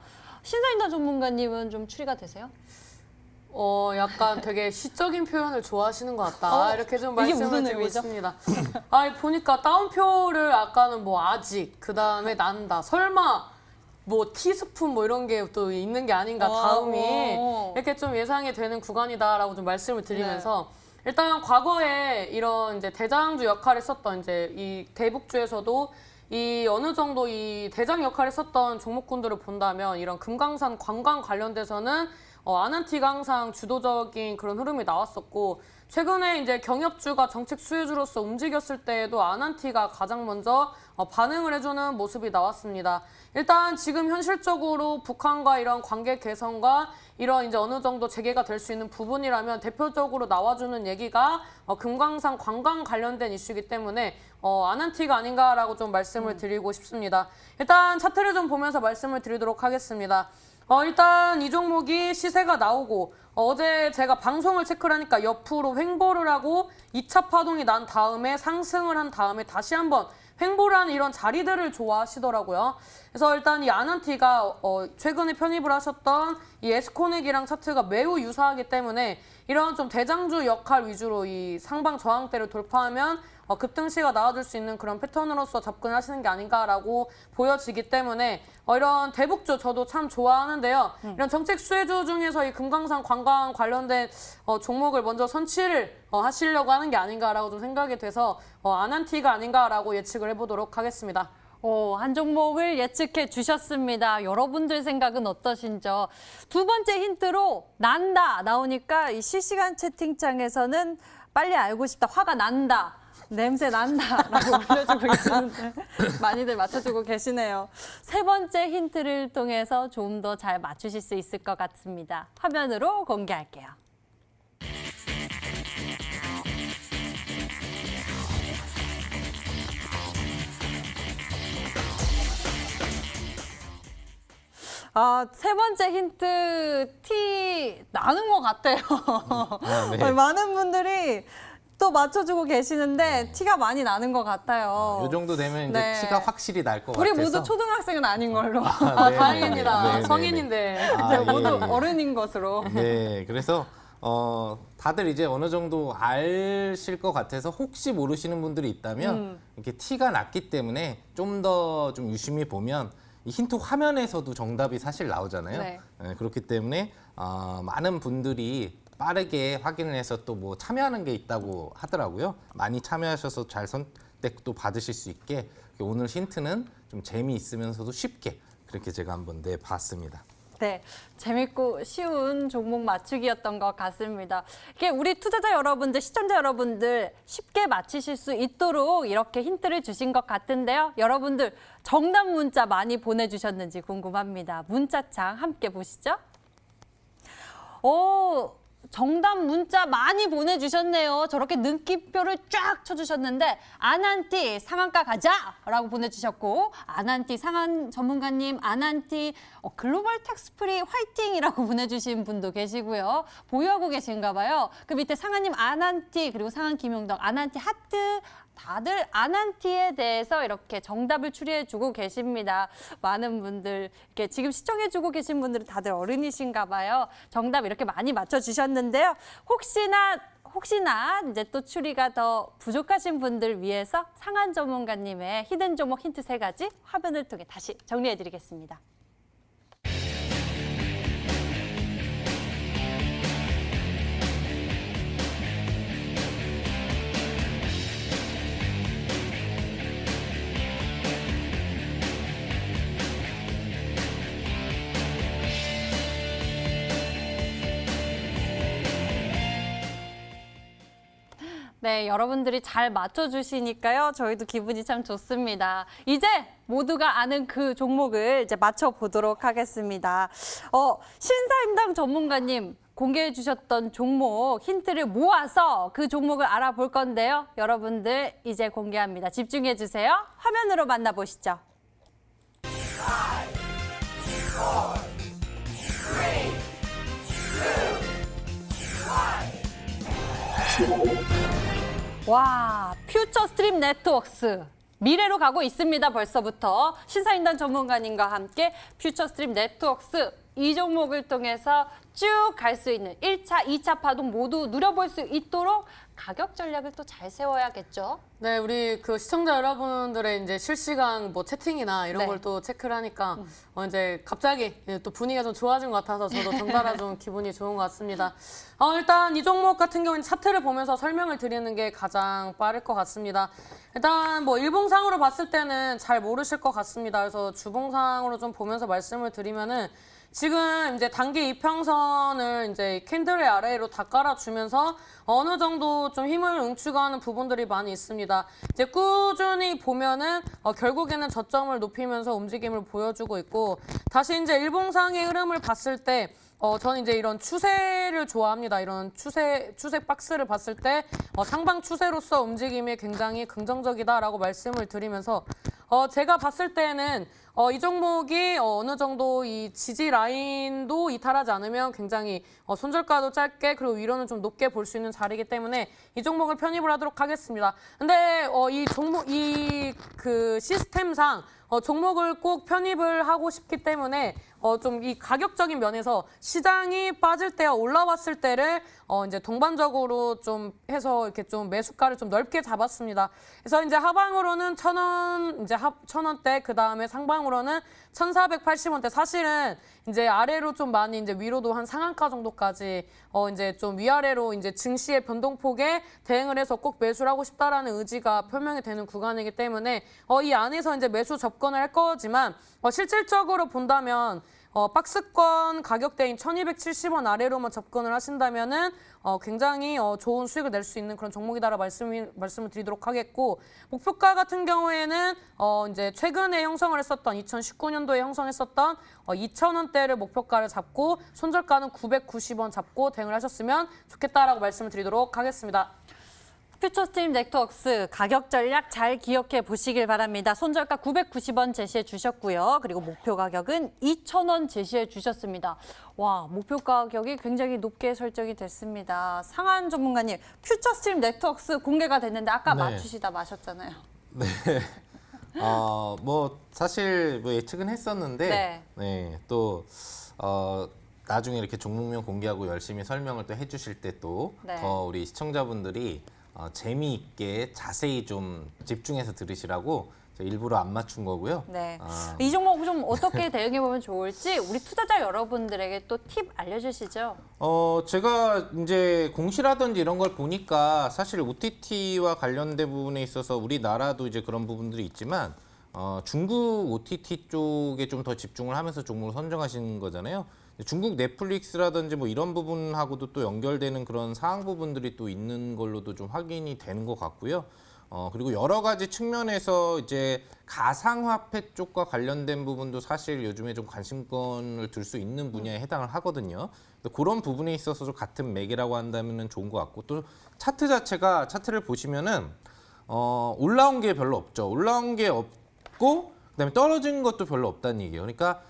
신사임당 전문가님은 좀 추리가 되세요? 약간 되게 시적인 표현을 좋아하시는 것 같다. 이렇게 좀 이게 말씀을 무슨 드리고 의미죠? 있습니다. 보니까 따옴표를 아까는 뭐 아직, 그 다음에 난다. 설마 뭐 티스푼 뭐 이런 게 또 있는 게 아닌가 다음이 이렇게 좀 예상이 되는 구간이다라고 좀 말씀을 드리면서 일단 과거에 이런 이제 대장주 역할을 했었던 이제 이 대북주에서도 이 어느 정도 이 대장 역할을 했었던 종목군들을 본다면 이런 금강산 관광 관련돼서는 아난티가 항상 주도적인 그런 흐름이 나왔었고 최근에 이제 경협주가 정책 수혜주로서 움직였을 때에도 아난티가 가장 먼저 반응을 해주는 모습이 나왔습니다. 일단 지금 현실적으로 북한과 이런 관계 개선과 이런 이제 어느 정도 재개가 될 수 있는 부분이라면 대표적으로 나와주는 얘기가 금강산 관광 관련된 이슈이기 때문에 아난티가 아닌가라고 좀 말씀을 드리고 싶습니다. 일단 차트를 좀 보면서 말씀을 드리도록 하겠습니다. 일단 이 종목이 시세가 나오고 어제 제가 방송을 체크를 하니까 옆으로 횡보를 하고 2차 파동이 난 다음에 상승을 한 다음에 다시 한번 횡보를 하는 이런 자리들을 좋아하시더라고요. 그래서 일단 이 아난티가 최근에 편입을 하셨던 이 에스코넥이랑 차트가 매우 유사하기 때문에 이런 좀 대장주 역할 위주로 이 상방 저항대를 돌파하면 급등시가 나와줄 수 있는 그런 패턴으로서 접근하시는 게 아닌가라고 보여지기 때문에 이런 대북주 저도 참 좋아하는데요. 이런 정책 수혜주 중에서 이 금강산 관광 관련된 종목을 먼저 선취를 하시려고 하는 게 아닌가라고 좀 생각이 돼서 아난티가 아닌가라고 예측을 해보도록 하겠습니다. 한 종목을 예측해 주셨습니다. 여러분들 생각은 어떠신죠? 두 번째 힌트로 난다 나오니까 이 실시간 채팅창에서는 빨리 알고 싶다, 화가 난다, 냄새 난다라고 올려주고 계시는데 많이들 맞춰주고 계시네요. 세 번째 힌트를 통해서 좀 더 잘 맞추실 수 있을 것 같습니다. 화면으로 공개할게요. 세 번째 힌트 티 나는 것 같아요. 네. 많은 분들이 또 맞춰주고 계시는데 티가 많이 나는 것 같아요. 이 정도 되면 이제 티가 확실히 날 것 같아서. 우리 모두 초등학생은 아닌 걸로. 네, 다행입니다. 네, 성인인데. 네, 예, 모두 예. 어른인 것으로. 네, 그래서 다들 이제 어느 정도 아실 것 같아서 혹시 모르시는 분들이 있다면 이렇게 티가 났기 때문에 좀 더 좀 유심히 보면 이 힌트 화면에서도 정답이 사실 나오잖아요. 네. 네, 그렇기 때문에 많은 분들이 빠르게 확인을 해서 또 뭐 참여하는 게 있다고 하더라고요. 많이 참여하셔서 잘 선택도 받으실 수 있게 오늘 힌트는 좀 재미있으면서도 쉽게 그렇게 제가 한번 내봤습니다. 네, 재밌고 쉬운 종목 맞추기였던 것 같습니다. 이게 우리 투자자 여러분들, 시청자 여러분들 쉽게 맞히실 수 있도록 이렇게 힌트를 주신 것 같은데요. 여러분들 정답 문자 많이 보내주셨는지 궁금합니다. 문자창 함께 보시죠. 정답 문자 많이 보내주셨네요. 저렇게 느낌표를 쫙 쳐주셨는데 아난티 상한가 가자라고 보내주셨고 아난티 상한 전문가님 아난티 글로벌 텍스프리 화이팅이라고 보내주신 분도 계시고요. 보유하고 계신가 봐요. 그 밑에 상한님 아난티 그리고 상한 김용덕 아난티 하트 다들 아난티에 대해서 이렇게 정답을 추리해주고 계십니다. 많은 분들 이렇게 지금 시청해주고 계신 분들은 다들 어른이신가 봐요. 정답 이렇게 많이 맞춰주셨는데요. 혹시나 이제 또 추리가 더 부족하신 분들 위해서 상한 전문가님의 히든 종목 힌트 3가지 화면을 통해 다시 정리해드리겠습니다. 네, 여러분들이 잘 맞춰주시니까요. 저희도 기분이 참 좋습니다. 이제 모두가 아는 그 종목을 이제 맞춰보도록 하겠습니다. 신사임당 전문가님 공개해 주셨던 종목 힌트를 모아서 그 종목을 알아볼 건데요. 여러분들 이제 공개합니다. 집중해 주세요. 화면으로 만나보시죠. 와, 퓨처 스트림 네트워크스. 미래로 가고 있습니다, 벌써부터. 신사임당 전문가님과 함께 퓨처 스트림 네트워크스 이 종목을 통해서 쭉 갈 수 있는 1차, 2차 파동 모두 누려볼 수 있도록 가격 전략을 또 잘 세워야겠죠. 네, 우리 그 시청자 여러분들의 이제 실시간 뭐 채팅이나 이런 네. 걸 또 체크를 하니까 이제 갑자기 또 분위기가 좀 좋아진 것 같아서 저도 덩달아 좀 기분이 좋은 것 같습니다. 일단 이 종목 같은 경우는 차트를 보면서 설명을 드리는 게 가장 빠를 것 같습니다. 일단 뭐 일봉상으로 봤을 때는 잘 모르실 것 같습니다. 그래서 주봉상으로 좀 보면서 말씀을 드리면은 지금 이제 단기 이평선을 이제 캔들의 아래로 다 깔아주면서 어느 정도 좀 힘을 응축하는 부분들이 많이 있습니다. 이제 꾸준히 보면은 결국에는 저점을 높이면서 움직임을 보여주고 있고 다시 이제 일봉상의 흐름을 봤을 때 저는 이제 이런 추세를 좋아합니다. 이런 추세 박스를 봤을 때 상방 추세로서 움직임이 굉장히 긍정적이다라고 말씀을 드리면서 제가 봤을 때는 이 종목이 어느 정도 이 지지 라인도 이탈하지 않으면 굉장히 손절가도 짧게 그리고 위로는 좀 높게 볼 수 있는 자리이기 때문에 이 종목을 편입을 하도록 하겠습니다. 근데 이 종목 그 시스템상 종목을 꼭 편입을 하고 싶기 때문에 좀 이 가격적인 면에서 시장이 빠질 때와 올라왔을 때를 이제 동반적으로 좀 해서 이렇게 좀 매수가를 좀 넓게 잡았습니다. 그래서 이제 하방으로는 1,000원, 이제 1,000원대, 그 다음에 상방으로는 1,480원대. 사실은 이제 아래로 좀 많이 이제 위로도 한 상한가 정도까지 이제 좀 위아래로 이제 증시의 변동폭에 대응을 해서 꼭 매수를 하고 싶다라는 의지가 표명이 되는 구간이기 때문에 이 안에서 이제 매수 접근을 할 거지만 실질적으로 본다면 박스권 가격대인 1,270원 아래로만 접근을 하신다면은 굉장히 좋은 수익을 낼 수 있는 그런 종목이다라 말씀을 드리도록 하겠고 목표가 같은 경우에는 이제 최근에 형성을 했었던 2019년도에 형성했었던 2,000원대를 목표가를 잡고 손절가는 990원 잡고 대응을 하셨으면 좋겠다라고 말씀을 드리도록 하겠습니다. 퓨처스트림 네트워크스 가격 전략 잘 기억해 보시길 바랍니다. 손절가 990원 제시해 주셨고요. 그리고 목표 가격은 2,000원 제시해 주셨습니다. 와, 목표 가격이 굉장히 높게 설정이 됐습니다. 상한 전문가님, 퓨처스트림 네트워크스 공개가 됐는데 아까 네. 맞추시다 마셨잖아요. 네. 뭐 사실 뭐 예측은 했었는데 또 나중에 이렇게 종목명 공개하고 열심히 설명을 또 해주실 때 또 더 우리 시청자분들이 재미있게 자세히 좀 집중해서 들으시라고 제가 일부러 안 맞춘 거고요. 네. 아, 이 종목 좀 어떻게 대응해 보면 좋을지 우리 투자자 여러분들에게 또 팁 알려주시죠. 제가 이제 공시라든지 이런 걸 보니까 사실 OTT와 관련된 부분에 있어서 우리나라도 이제 그런 부분들이 있지만 중국 OTT 쪽에 좀 더 집중을 하면서 종목을 선정하신 거잖아요. 중국 넷플릭스라든지 뭐 이런 부분하고도 또 연결되는 그런 사항 부분들이 또 있는 걸로도 좀 확인이 되는 것 같고요. 그리고 여러 가지 측면에서 이제 가상화폐 쪽과 관련된 부분도 사실 요즘에 좀 관심권을 둘 수 있는 분야에 해당을 하거든요. 그런 부분에 있어서 좀 같은 매개라고 한다면 좋은 것 같고 또 차트 자체가 차트를 보시면은 올라온 게 별로 없죠. 올라온 게 없고 그다음에 떨어진 것도 별로 없다는 얘기예요. 그러니까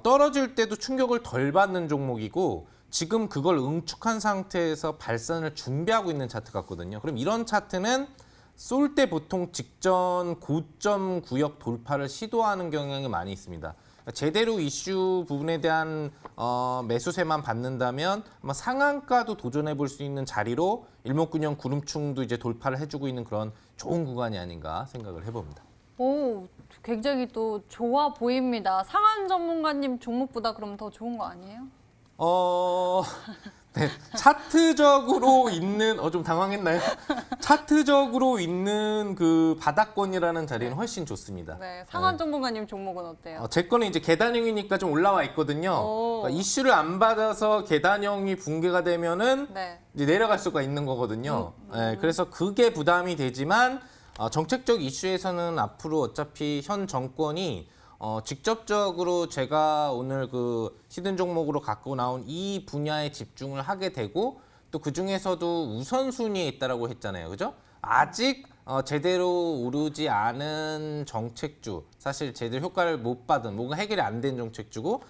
떨어질 때도 충격을 덜 받는 종목이고 지금 그걸 응축한 상태에서 발산을 준비하고 있는 차트 같거든요. 그럼 이런 차트는 쏠 때 보통 직전 고점 구역 돌파를 시도하는 경향이 많이 있습니다. 그러니까 제대로 이슈 부분에 대한 매수세만 받는다면 아마 상한가도 도전해 볼 수 있는 자리로 일목균형 구름충도 이제 돌파를 해주고 있는 그런 좋은 구간이 아닌가 생각을 해봅니다. 오, 굉장히 또 좋아 보입니다. 상한 전문가님 종목보다 그럼 더 좋은 거 아니에요? 네, 차트적으로 있는 좀 당황했나요? 차트적으로 있는 그 바닥권이라는 자리는 훨씬 좋습니다. 네, 상한 전문가님 종목은 어때요? 제 거는 이제 계단형이니까 좀 올라와 있거든요. 오. 그러니까 이슈를 안 받아서 계단형이 붕괴가 되면은 네. 이제 내려갈 수가 있는 거거든요. 네, 그래서 그게 부담이 되지만 정책적 이슈에서는 앞으로 어차피 현 정권이 직접적으로 제가 오늘 그 히든 종목으로 갖고 나온 이 분야에 집중을 하게 되고 또 그 중에서도 우선순위에 있다라고 했잖아요. 그죠? 아직 제대로 오르지 않은 정책주, 사실 제대로 효과를 못 받은, 뭔가 해결이 안 된 정책주고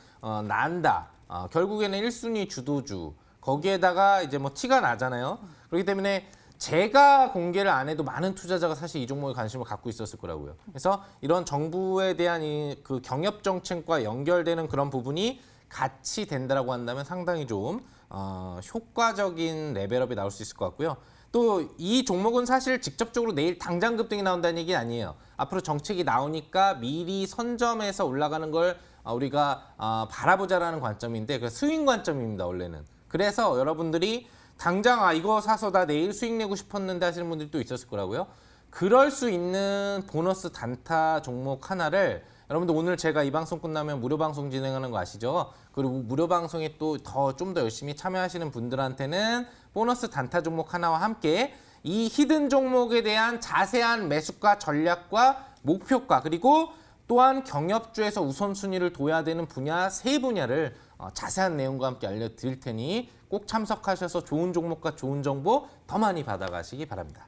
난다. 결국에는 1순위 주도주. 거기에다가 이제 뭐 티가 나잖아요. 그렇기 때문에 제가 공개를 안 해도 많은 투자자가 사실 이 종목에 관심을 갖고 있었을 거라고요. 그래서 이런 정부에 대한 그 경협 정책과 연결되는 그런 부분이 같이 된다라고 한다면 상당히 좀 효과적인 레벨업이 나올 수 있을 것 같고요. 또 이 종목은 사실 직접적으로 내일 당장 급등이 나온다는 얘기 아니에요. 앞으로 정책이 나오니까 미리 선점해서 올라가는 걸 우리가 바라보자라는 관점인데 그 스윙 관점입니다, 원래는. 그래서 여러분들이 당장 이거 사서 나 내일 수익 내고 싶었는데 하시는 분들이 또 있었을 거라고요. 그럴 수 있는 보너스 단타 종목 하나를 여러분들 오늘 제가 이 방송 끝나면 무료 방송 진행하는 거 아시죠? 그리고 무료 방송에 또 좀 더 열심히 참여하시는 분들한테는 보너스 단타 종목 하나와 함께 이 히든 종목에 대한 자세한 매수가 전략과 목표가 그리고 또한 경협주에서 우선순위를 둬야 되는 분야 3분야를 자세한 내용과 함께 알려드릴 테니 꼭 참석하셔서 좋은 종목과 좋은 정보 더 많이 받아가시기 바랍니다.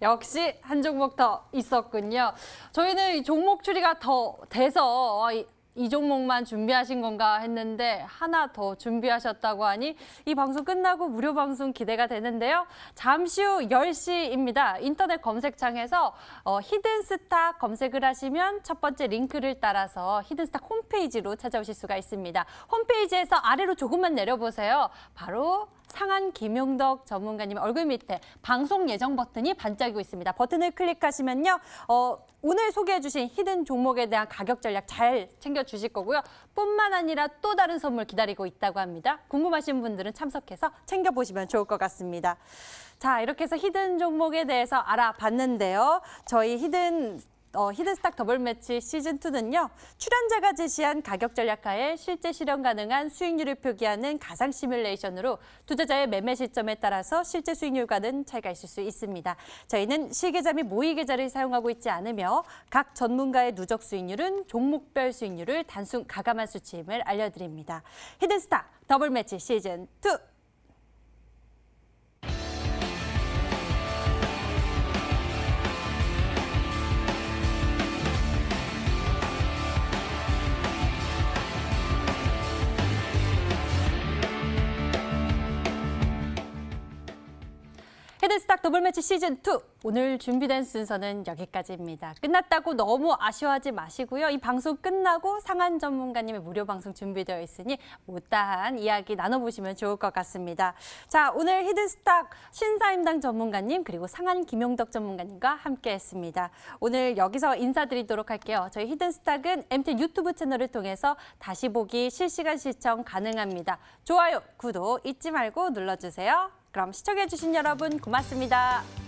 역시 한 종목 더 있었군요. 저희는 이 종목 추리가 더 돼서 이 종목만 준비하신 건가 했는데 하나 더 준비하셨다고 하니 이 방송 끝나고 무료 방송 기대가 되는데요. 잠시 후 10시입니다. 인터넷 검색창에서 히든스탁 검색을 하시면 첫 번째 링크를 따라서 히든스탁 홈페이지로 찾아오실 수가 있습니다. 홈페이지에서 아래로 조금만 내려보세요. 바로 상한 김용덕 전문가님 얼굴 밑에 방송 예정 버튼이 반짝이고 있습니다. 버튼을 클릭하시면요. 오늘 소개해 주신 히든 종목에 대한 가격 전략 잘 챙겨주실 거고요. 뿐만 아니라 또 다른 선물 기다리고 있다고 합니다. 궁금하신 분들은 참석해서 챙겨보시면 좋을 것 같습니다. 자, 이렇게 해서 히든 종목에 대해서 알아봤는데요. 저희 히든스탁 더블 매치 시즌2는요. 출연자가 제시한 가격 전략하에 실제 실현 가능한 수익률을 표기하는 가상 시뮬레이션으로 투자자의 매매 시점에 따라서 실제 수익률과는 차이가 있을 수 있습니다. 저희는 실계좌 및 모의계좌를 사용하고 있지 않으며 각 전문가의 누적 수익률은 종목별 수익률을 단순 가감한 수치임을 알려드립니다. 히든스탁 더블 매치 시즌2. 히든스탁 더블매치 시즌2 오늘 준비된 순서는 여기까지입니다. 끝났다고 너무 아쉬워하지 마시고요. 이 방송 끝나고 상한 전문가님의 무료 방송 준비되어 있으니 못다한 이야기 나눠보시면 좋을 것 같습니다. 자, 오늘 히든스탁 신사임당 전문가님 그리고 상한 김용덕 전문가님과 함께했습니다. 오늘 여기서 인사드리도록 할게요. 저희 히든스탁은 MT 유튜브 채널을 통해서 다시 보기 실시간 시청 가능합니다. 좋아요, 구독 잊지 말고 눌러주세요. 그럼 시청해주신 여러분 고맙습니다.